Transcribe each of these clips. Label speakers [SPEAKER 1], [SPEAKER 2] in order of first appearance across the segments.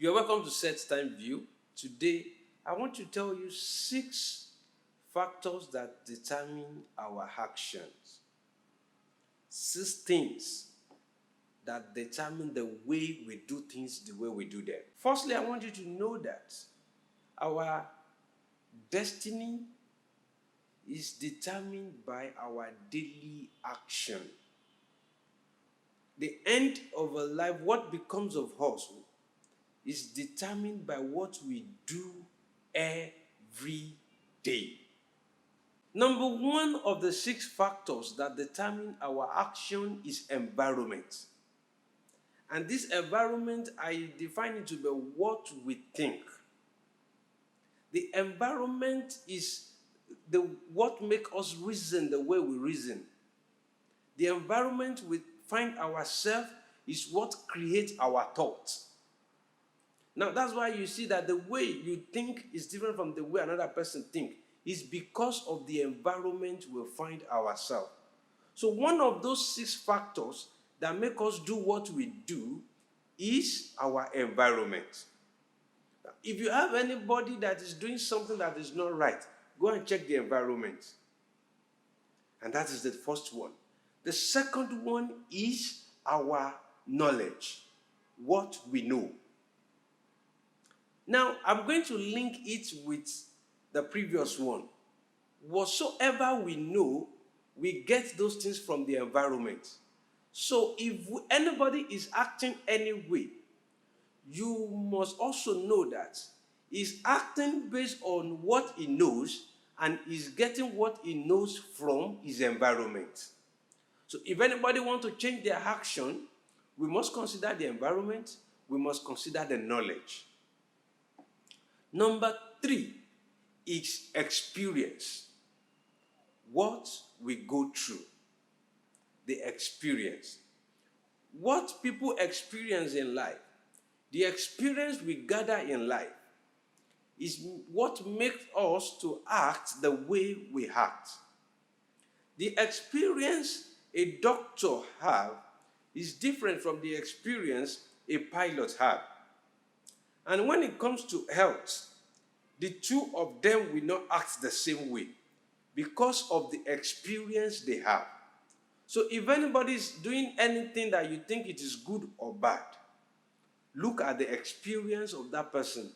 [SPEAKER 1] You're welcome to Set Time View. Today, I want to tell you 6 factors that determine our actions. 6 things that determine the way we do things, the way we do them. Firstly, I want you to know that our destiny is determined by our daily action. The end of a life, what becomes of us, is determined by what we do every day. Number 1 of the 6 factors that determine our action is environment. And this environment, I define it to be what we think. The environment is what makes us reason the way we reason. The environment we find ourselves is what creates our thoughts. Now, that's why you see that the way you think is different from the way another person thinks. Is because of the environment we find ourselves. So one of those 6 factors that make us do what we do is our environment. If you have anybody that is doing something that is not right, go and check the environment. And that is the first one. The second one is our knowledge, what we know. Now, I'm going to link it with the previous one. Whatsoever we know, we get those things from the environment. So if anybody is acting any way, you must also know that he's acting based on what he knows and is getting what he knows from his environment. So if anybody wants to change their action, we must consider the environment, we must consider the knowledge. Number 3 is experience. What we go through, the experience. What people experience in life, the experience we gather in life is what makes us to act the way we act. The experience a doctor has is different from the experience a pilot has. And when it comes to health, the two of them will not act the same way because of the experience they have. So if anybody is doing anything that you think it is good or bad, look at the experience of that person,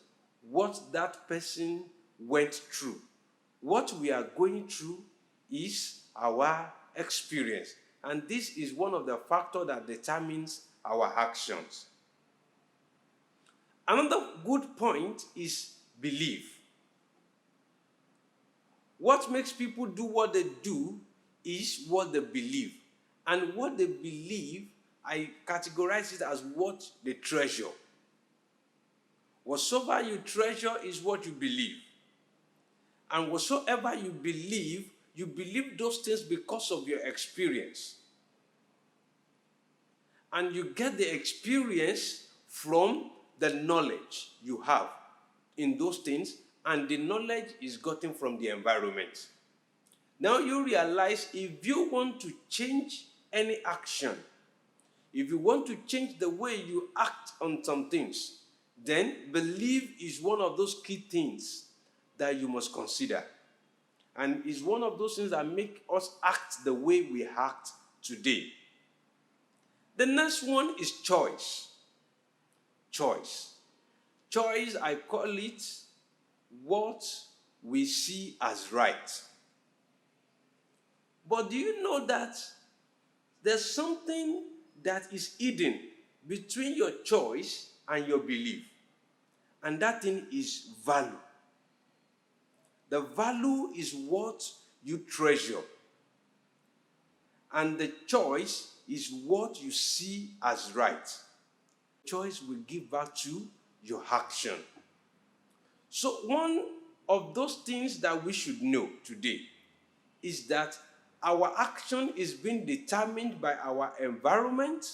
[SPEAKER 1] what that person went through. What we are going through is our experience. And this is one of the factors that determines our actions. Another good point is belief. What makes people do what they do is what they believe. And what they believe, I categorize it as what they treasure. Whatsoever you treasure is what you believe. And whatsoever you believe those things because of your experience. And you get the experience from the knowledge you have in those things, and the knowledge is gotten from the environment. Now you realize if you want to change any action, if you want to change the way you act on some things, then belief is one of those key things that you must consider. And is one of those things that make us act the way we act today. The next one is choice. Choice. Choice, I call it what we see as right. But do you know that there's something that is hidden between your choice and your belief? And that thing is value. The value is what you treasure. And the choice is what you see as right. Choice will give back to your action. So one of those things that we should know today is that our action is being determined by our environment,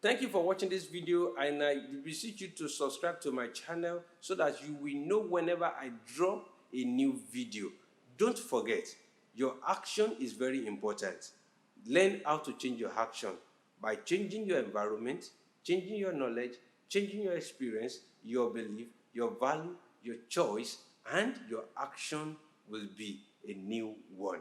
[SPEAKER 1] Thank you for watching this video, and I beseech you to subscribe to my channel so that you will know whenever I drop a new video. Don't forget, your action is very important. Learn how to change your action by changing your environment, changing your knowledge, changing your experience, your belief, your value, your choice, and your action will be a new one.